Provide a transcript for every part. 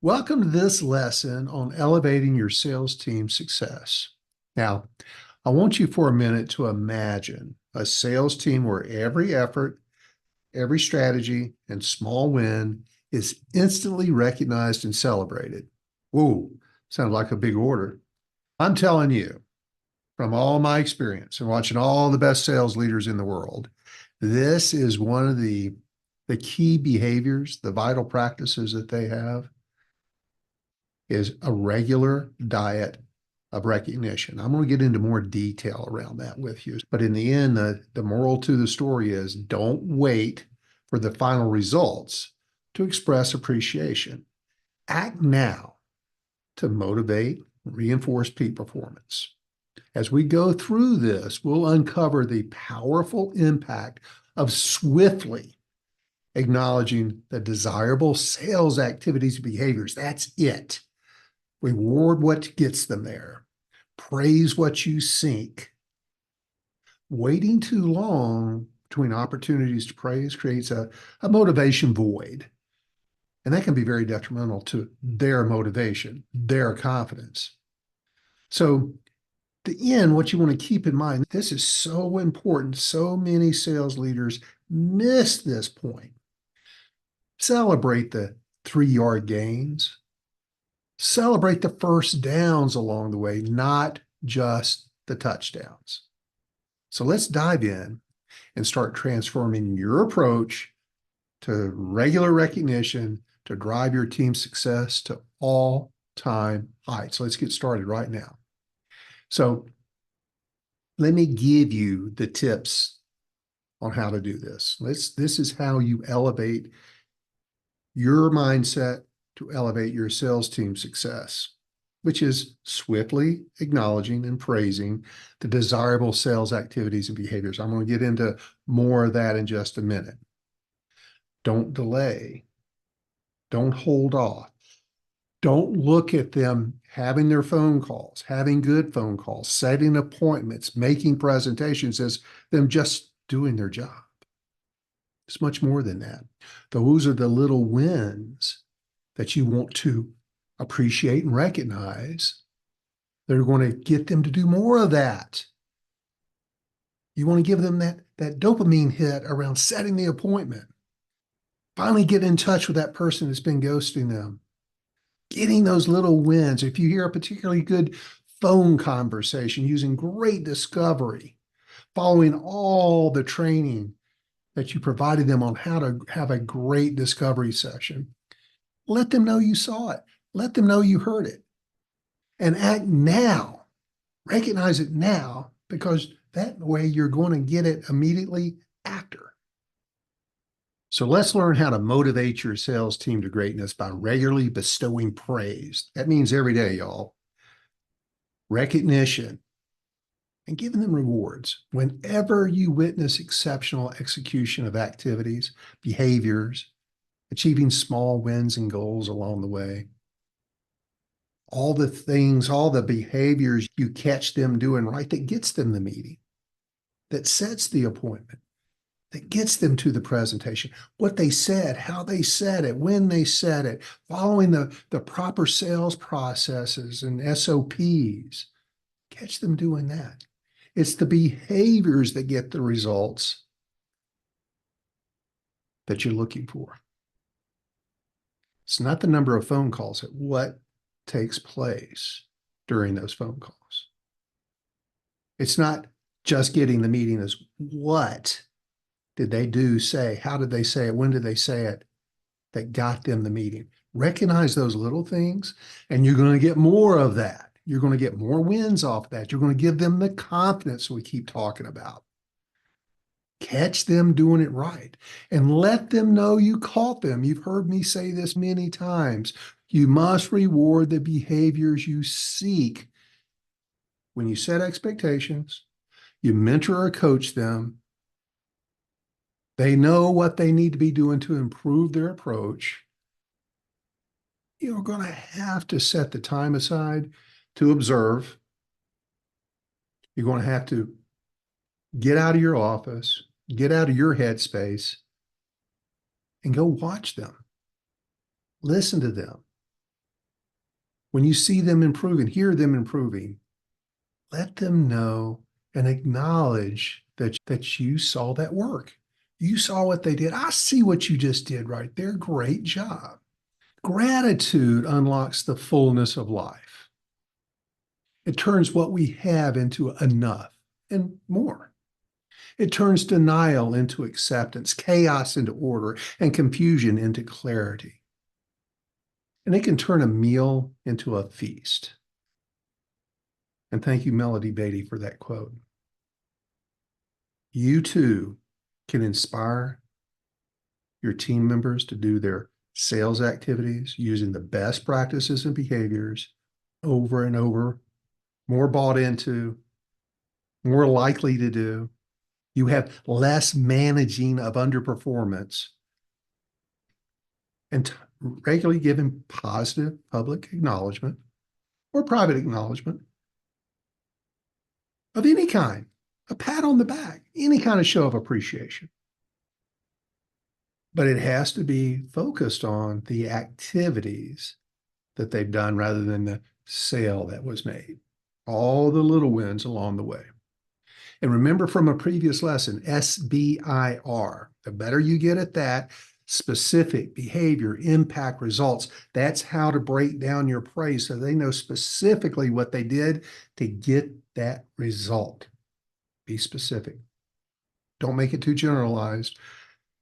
Welcome to this lesson on elevating your sales team success. Now, I want you for a minute to imagine a sales team where every effort, every strategy, and small win is instantly recognized and celebrated. Whoa, sounds like a big order. I'm telling you, from all my experience and watching all the best sales leaders in the world, this is one of the key behaviors, the vital practices that they have is a regular diet of recognition. I'm going to get into more detail around that with you. But in the end, the moral to the story is don't wait for the final results to express appreciation. Act now to motivate, reinforce peak performance. As we go through this, we'll uncover the powerful impact of swiftly acknowledging the desirable sales activities and behaviors. That's it. Reward what gets them there. Praise what you seek. Waiting too long between opportunities to praise creates a motivation void. And that can be very detrimental to their motivation, their confidence. So, the end, what you want to keep in mind, this is so important. So many sales leaders miss this point. Celebrate the 3-yard gains. Celebrate the first downs along the way, not just the touchdowns. So let's dive in and start transforming your approach to regular recognition to drive your team's success to all-time heights. Let's get started right now. So let me give you the tips on how to do this. This is how you elevate your mindset to elevate your sales team success, which is swiftly acknowledging and praising the desirable sales activities and behaviors. I'm going to get into more of that in just a minute. Don't delay. Don't hold off. Don't look at them having their phone calls, having good phone calls, setting appointments, making presentations as them just doing their job. It's much more than that. Those are the little wins that you want to appreciate and recognize. They're going to get them to do more of that. You want to give them that dopamine hit around setting the appointment. Finally get in touch with that person that's been ghosting them. Getting those little wins. If you hear a particularly good phone conversation using great discovery, following all the training that you provided them on how to have a great discovery session, let them know you saw it. Let them know you heard it. And act now. Recognize it now, because that way you're going to get it immediately after. So let's learn how to motivate your sales team to greatness by regularly bestowing praise. That means every day, y'all. Recognition and giving them rewards. Whenever you witness exceptional execution of activities, behaviors, achieving small wins and goals along the way, all the things, all the behaviors you catch them doing right that gets them the meeting, that sets the appointment, that gets them to the presentation, what they said, how they said it, when they said it, following the proper sales processes and SOPs. Catch them doing that. It's the behaviors that get the results that you're looking for. It's not the number of phone calls, it's what takes place during those phone calls. It's not just getting the meeting, as what did they do, say, how did they say it, when did they say it, that got them the meeting. Recognize those little things, and you're going to get more of that. You're going to get more wins off that. You're going to give them the confidence we keep talking about. Catch them doing it right and let them know you caught them. You've heard me say this many times. You must reward the behaviors you seek. When you set expectations, you mentor or coach them. They know what they need to be doing to improve their approach. You're going to have to set the time aside to observe. You're going to have to get out of your office, get out of your headspace, and go watch them. Listen to them. When you see them improving, hear them improving, let them know and acknowledge that you saw that work. You saw what they did. I see what you just did right there. Great job. Gratitude unlocks the fullness of life. It turns what we have into enough and more. It turns denial into acceptance, chaos into order, and confusion into clarity. And it can turn a meal into a feast. And thank you, Melody Beatty, for that quote. You too can inspire your team members to do their sales activities using the best practices and behaviors over and over, more bought into, more likely to do. You have less managing of underperformance and regularly giving positive public acknowledgement or private acknowledgement of any kind, a pat on the back, any kind of show of appreciation. But it has to be focused on the activities that they've done rather than the sale that was made. All the little wins along the way. And remember from a previous lesson, SBIR, the better you get at that, specific, behavior, impact, results, that's how to break down your praise so they know specifically what they did to get that result. Be specific. Don't make it too generalized.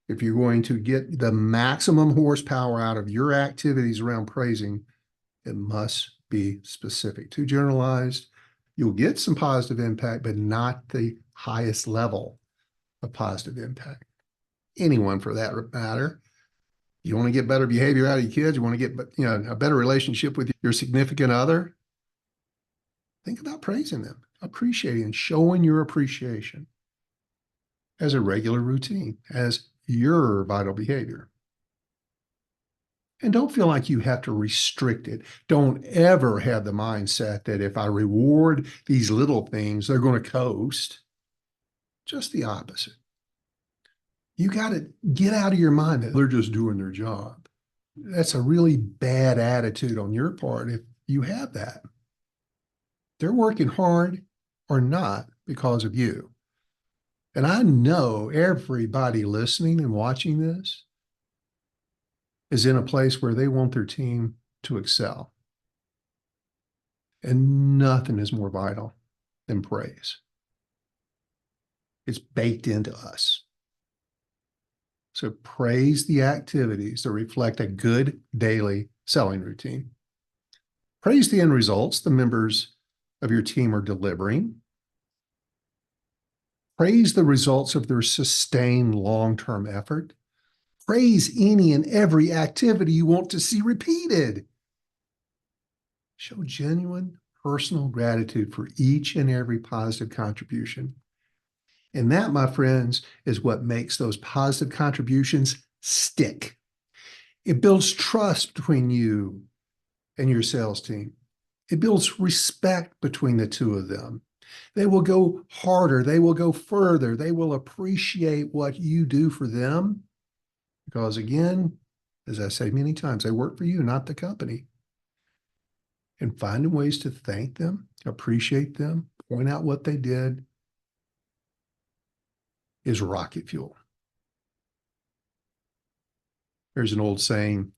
If you're going to get the maximum horsepower out of your activities around praising, it must be specific. Too generalized, you'll get some positive impact, but not the highest level of positive impact. Anyone for that matter. You want to get better behavior out of your kids, you want to get a better relationship with your significant other, think about praising them, appreciating and showing your appreciation as a regular routine, as your vital behavior. And don't feel like you have to restrict it. Don't ever have the mindset that if I reward these little things, they're going to coast. Just the opposite. You got to get out of your mind that they're just doing their job. That's a really bad attitude on your part if you have that. They're working hard or not because of you. And I know everybody listening and watching this is in a place where they want their team to excel. And nothing is more vital than praise. It's baked into us. So praise the activities that reflect a good daily selling routine. Praise the end results the members of your team are delivering. Praise the results of their sustained long-term effort. Praise any and every activity you want to see repeated. Show genuine personal gratitude for each and every positive contribution. And that, my friends, is what makes those positive contributions stick. It builds trust between you and your sales team. It builds respect between the two of them. They will go harder. They will go further. They will appreciate what you do for them. Because again, as I say many times, they work for you, not the company. And finding ways to thank them, appreciate them, point out what they did is rocket fuel. There's an old saying,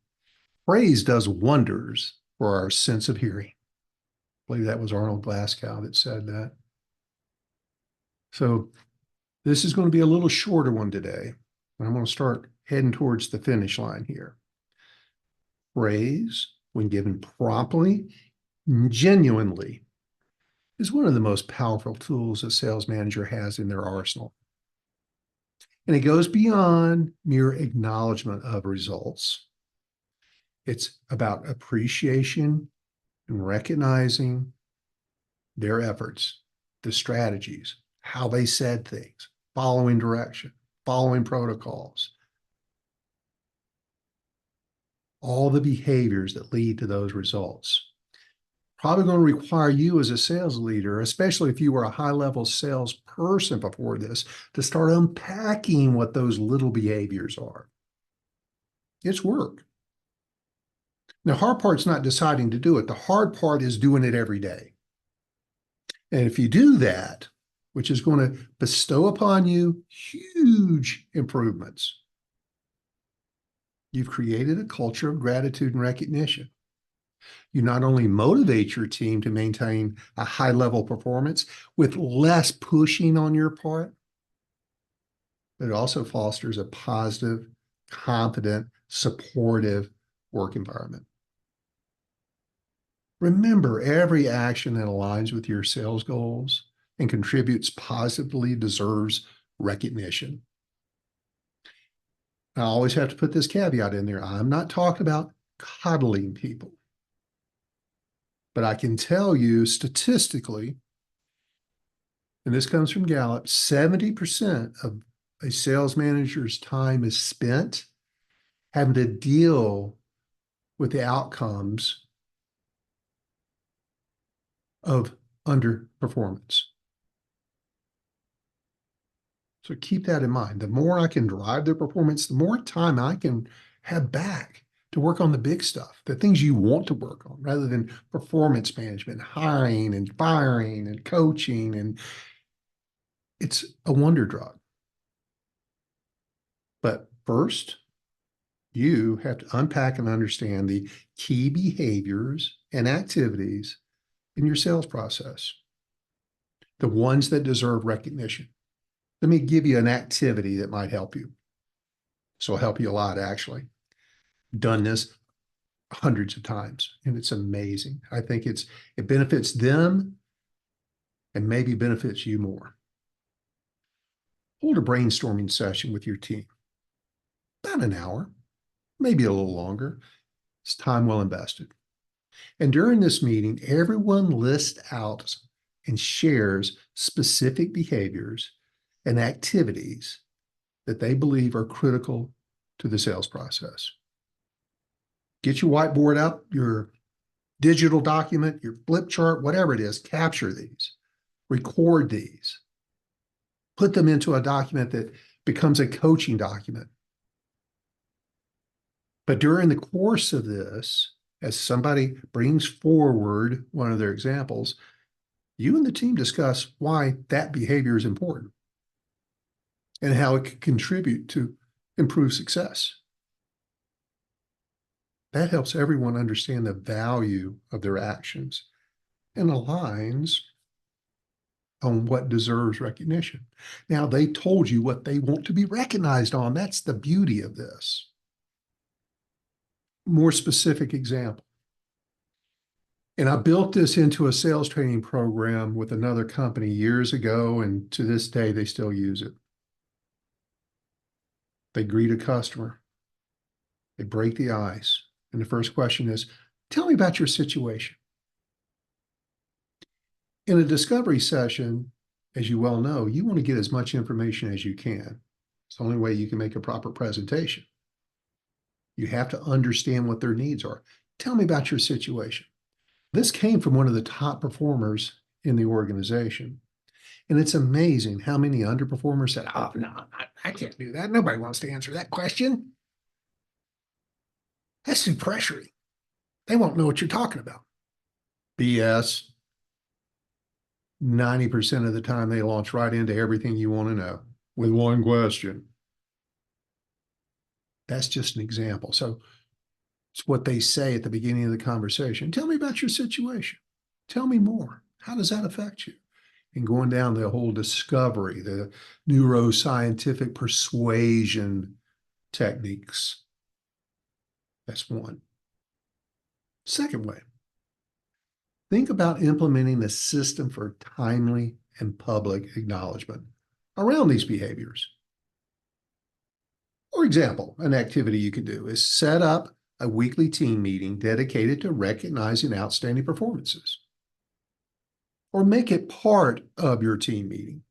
praise does wonders for our sense of hearing. I believe that was Arnold Glasgow that said that. So this is going to be a little shorter one today. I'm going to start heading towards the finish line here. Praise, when given promptly, genuinely, is one of the most powerful tools a sales manager has in their arsenal. And it goes beyond mere acknowledgement of results. It's about appreciation and recognizing their efforts, the strategies, how they said things, following direction, following protocols, all the behaviors that lead to those results. Probably going to require you as a sales leader, especially if you were a high-level salesperson before this, to start unpacking what those little behaviors are. It's work. The hard part's not deciding to do it. The hard part is doing it every day. And if you do that, which is going to bestow upon you huge improvements, you've created a culture of gratitude and recognition. You not only motivate your team to maintain a high level performance with less pushing on your part, but it also fosters a positive, confident, supportive work environment. Remember, every action that aligns with your sales goals and contributes positively deserves recognition. I always have to put this caveat in there. I'm not talking about coddling people. But I can tell you statistically, and this comes from Gallup, 70% of a sales manager's time is spent having to deal with the outcomes of underperformance. So keep that in mind. The more I can drive their performance, the more time I can have back to work on the big stuff, the things you want to work on, rather than performance management, hiring and firing and coaching. And it's a wonder drug. But first, you have to unpack and understand the key behaviors and activities in your sales process, the ones that deserve recognition. Let me give you an activity that might help you. So it'll help you a lot, actually. Done this hundreds of times, and it's amazing. I think it benefits them and maybe benefits you more. Hold a brainstorming session with your team. About an hour, maybe a little longer. It's time well invested. And during this meeting, everyone lists out and shares specific behaviors and activities that they believe are critical to the sales process. Get your whiteboard out, your digital document, your flip chart, whatever it is, capture these, record these, put them into a document that becomes a coaching document. But during the course of this, as somebody brings forward one of their examples, you and the team discuss why that behavior is important and how it can contribute to improve success. That helps everyone understand the value of their actions and aligns on what deserves recognition. Now, they told you what they want to be recognized on. That's the beauty of this. More specific example. And I built this into a sales training program with another company years ago, and to this day, they still use it. They greet a customer. They break the ice. And the first question is, tell me about your situation. In a discovery session, as you well know, you want to get as much information as you can. It's the only way you can make a proper presentation. You have to understand what their needs are. Tell me about your situation. This came from one of the top performers in the organization. And it's amazing how many underperformers said, oh, no, I can't do that. Nobody wants to answer that question. That's too pressuring. They won't know what you're talking about. BS. 90% of the time, they launch right into everything you want to know with one question. That's just an example. So it's what they say at the beginning of the conversation. Tell me about your situation. Tell me more. How does that affect you? And going down the whole discovery, the neuroscientific persuasion techniques. That's one. Second way, think about implementing a system for timely and public acknowledgement around these behaviors. For example, an activity you could do is set up a weekly team meeting dedicated to recognizing outstanding performances. Or make it part of your team meeting.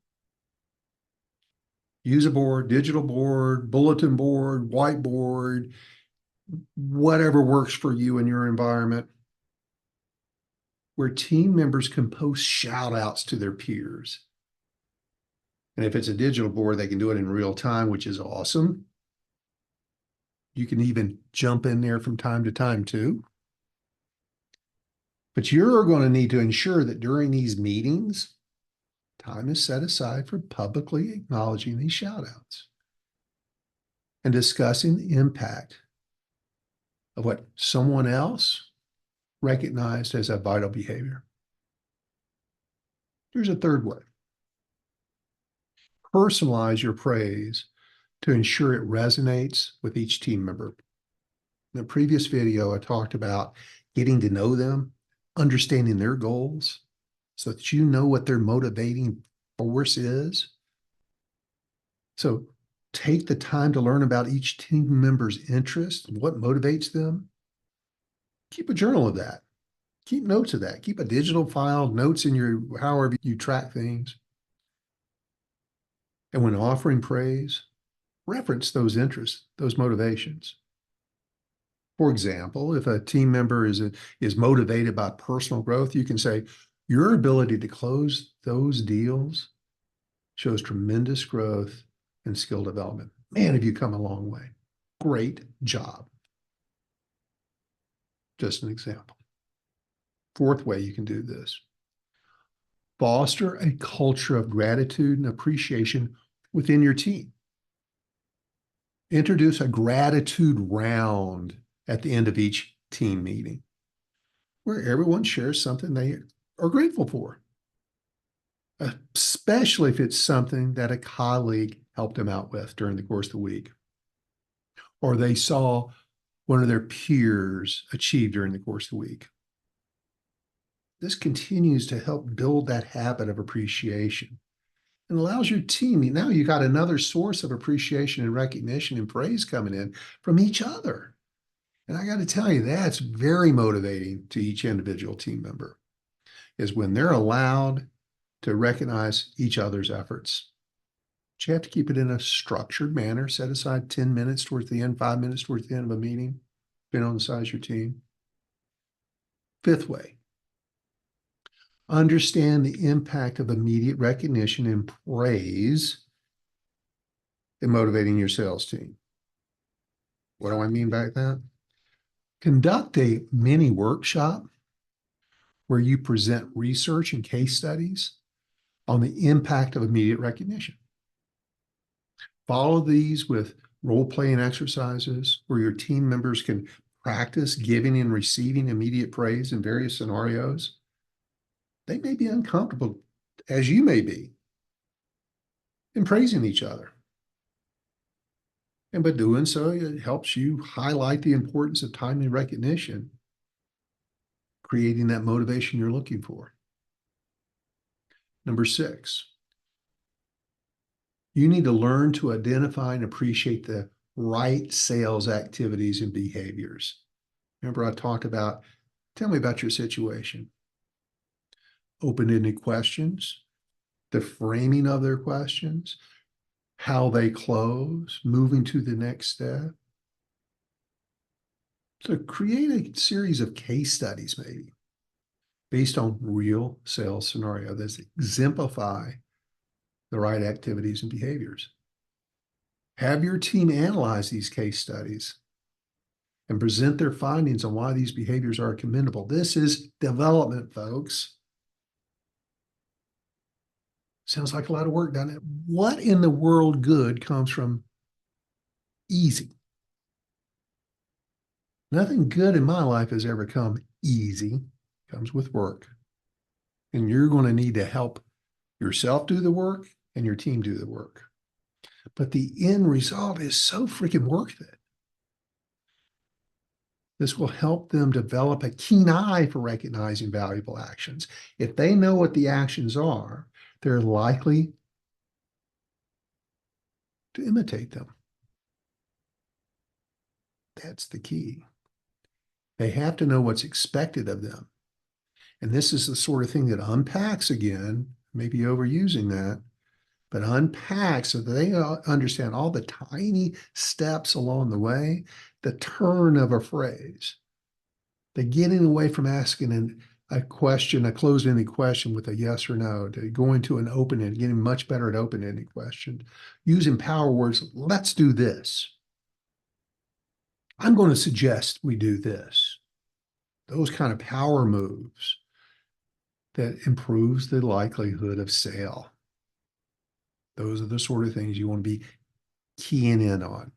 Use a board, digital board, bulletin board, whiteboard, whatever works for you in your environment, where team members can post shout outs to their peers. And if it's a digital board, they can do it in real time, which is awesome. You can even jump in there from time to time too. But you're going to need to ensure that during these meetings, time is set aside for publicly acknowledging these shout outs and discussing the impact of what someone else recognized as a vital behavior. Here's a third way. Personalize your praise to ensure it resonates with each team member. In the previous video, I talked about getting to know them, understanding their goals, so that you know what their motivating force is. So take the time to learn about each team member's interest and what motivates them. Keep a journal of that. Keep notes of that. Keep a digital file, notes in your, however you track things. And when offering praise, reference those interests, those motivations. For example, if a team member is motivated by personal growth, you can say, your ability to close those deals shows tremendous growth and skill development. Man, have you come a long way. Great job. Just an example. Fourth way you can do this. Foster a culture of gratitude and appreciation within your team. Introduce a gratitude round at the end of each team meeting, where everyone shares something they are grateful for, especially if it's something that a colleague helped them out with during the course of the week, or they saw one of their peers achieve during the course of the week. This continues to help build that habit of appreciation and allows your team, now you got another source of appreciation and recognition and praise coming in from each other. And I got to tell you, that's very motivating to each individual team member, is when they're allowed to recognize each other's efforts. But you have to keep it in a structured manner. Set aside 10 minutes towards the end, 5 minutes towards the end of a meeting, depending on the size of your team. Fifth way, understand the impact of immediate recognition and praise in motivating your sales team. What do I mean by that? Conduct a mini workshop where you present research and case studies on the impact of immediate recognition. Follow these with role-playing exercises where your team members can practice giving and receiving immediate praise in various scenarios. They may be uncomfortable, as you may be, in praising each other. And by doing so, it helps you highlight the importance of timely recognition, creating that motivation you're looking for. Number 6, you need to learn to identify and appreciate the right sales activities and behaviors. Remember, I talked about, tell me about your situation. Open-ended questions, the framing of their questions, how they close, moving to the next step. So create a series of case studies, maybe, based on real sales scenario that exemplify the right activities and behaviors. Have your team analyze these case studies and present their findings on why these behaviors are commendable. This is development, folks. Sounds like a lot of work, doesn't it? What in the world good comes from easy? Nothing good in my life has ever come easy. It comes with work. And you're going to need to help yourself do the work and your team do the work. But the end result is so freaking worth it. This will help them develop a keen eye for recognizing valuable actions. If they know what the actions are, they're likely to imitate them. That's the key. They have to know what's expected of them. And this is the sort of thing that unpacks again, maybe overusing that, but unpacks so that they understand all the tiny steps along the way, the turn of a phrase, the getting away from asking a question, a closed-ended question with a yes or no, to going to an open-ended, getting much better at open-ended questions, using power words. Let's do this. I'm going to suggest we do this. those kind of power moves that improves the likelihood of sale. Those are the sort of things you want to be keying in on,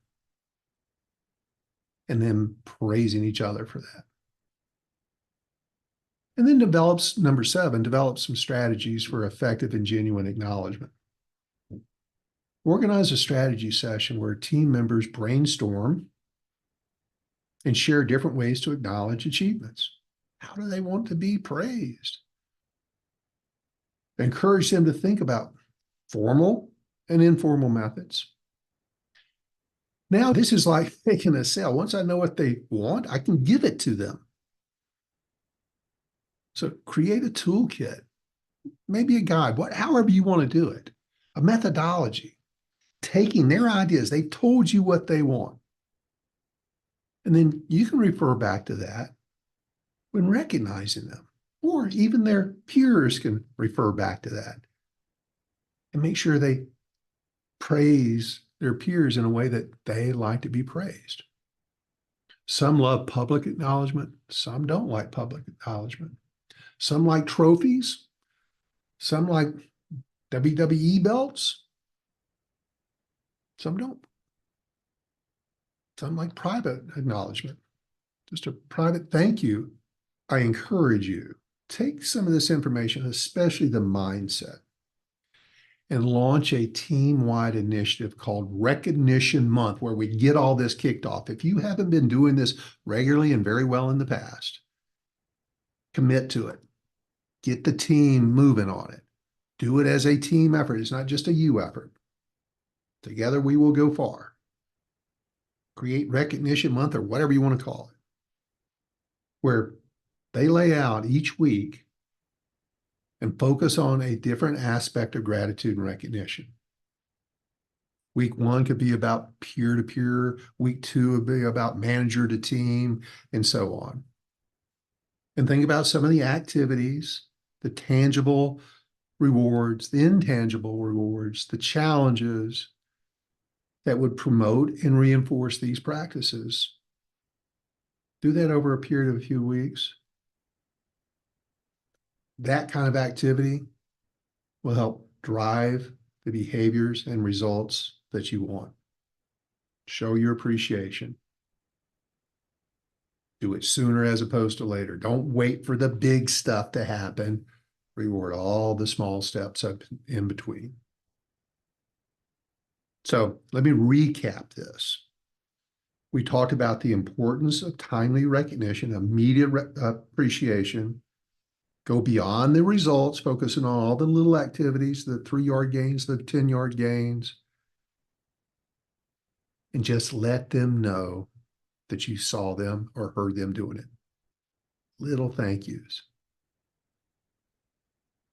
and then praising each other for that. And then number 7, develop some strategies for effective and genuine acknowledgement. Organize a strategy session where team members brainstorm and share different ways to acknowledge achievements. How do they want to be praised? Encourage them to think about formal and informal methods. Now, this is like making a sale. Once I know what they want, I can give it to them. So create a toolkit, maybe a guide, however you want to do it, a methodology, taking their ideas. They've told you what they want. And then you can refer back to that when recognizing them, or even their peers can refer back to that and make sure they praise their peers in a way that they like to be praised. Some love public acknowledgement. Some don't like public acknowledgement. Some like trophies. Some like WWE belts. Some don't. Some like private acknowledgement. Just a private thank you. I encourage you, take some of this information, especially the mindset, and launch a team-wide initiative called Recognition Month, where we get all this kicked off. If you haven't been doing this regularly and very well in the past, commit to it. Get the team moving on it. Do it as a team effort. It's not just a you effort. Together we will go far. Create Recognition Month, or whatever you want to call it, where they lay out each week and focus on a different aspect of gratitude and recognition. Week 1 could be about peer-to-peer. Week 2 would be about manager to team, and so on. And think about some of the activities, the tangible rewards, the intangible rewards, the challenges that would promote and reinforce these practices. Do that over a period of a few weeks. That kind of activity will help drive the behaviors and results that you want. Show your appreciation. Do it sooner as opposed to later. Don't wait for the big stuff to happen. Reward all the small steps up in between. So let me recap this. We talked about the importance of timely recognition, immediate appreciation. Go beyond the results, focusing on all the little activities, the 3-yard gains, the 10-yard gains, and just let them know that you saw them or heard them doing it. Little thank yous.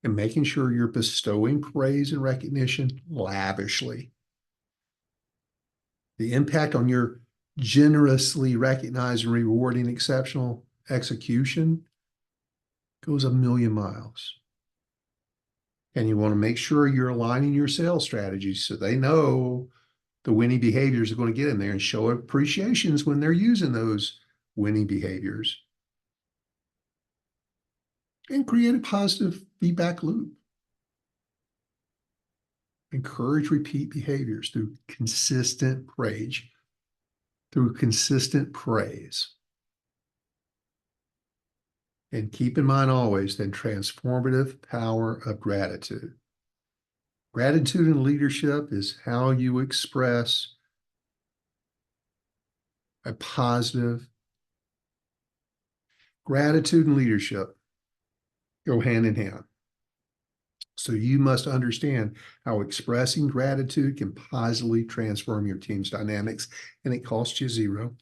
And making sure you're bestowing praise and recognition lavishly. The impact on your generously recognized and rewarding exceptional execution goes a million miles. And you want to make sure you're aligning your sales strategies so they know the winning behaviors are going to get in there, and show appreciations when they're using those winning behaviors. And create a positive feedback loop. Encourage repeat behaviors through consistent praise. And keep in mind always the transformative power of gratitude. Gratitude in leadership is how you express a positive. Gratitude and leadership go hand in hand. So you must understand how expressing gratitude can positively transform your team's dynamics, and it costs you zero.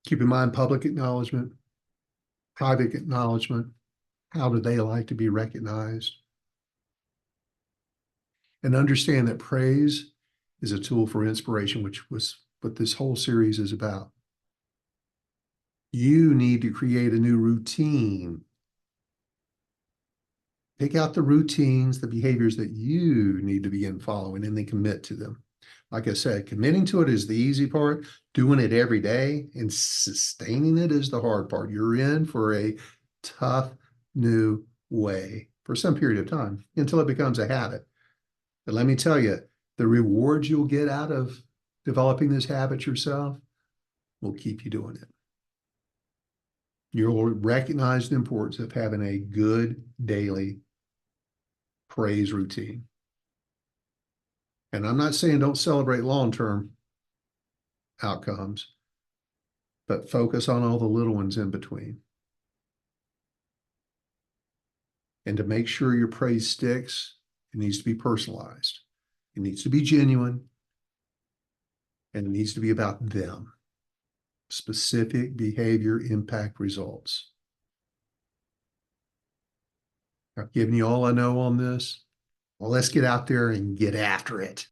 Keep in mind public acknowledgement, private acknowledgement. How do they like to be recognized? And understand that praise is a tool for inspiration, which was what this whole series is about. You need to create a new routine. Pick out the routines, the behaviors that you need to begin following, and then commit to them. Like I said, committing to it is the easy part. Doing it every day and sustaining it is the hard part. You're in for a tough new way for some period of time until it becomes a habit. But let me tell you, the rewards you'll get out of developing this habit yourself will keep you doing it. You'll recognize the importance of having a good daily praise routine. And I'm not saying don't celebrate long-term outcomes, but focus on all the little ones in between. And to make sure your praise sticks, it needs to be personalized. It needs to be genuine, and it needs to be about them. Specific behavior impact results. I've given you all I know on this. Well, let's get out there and get after it.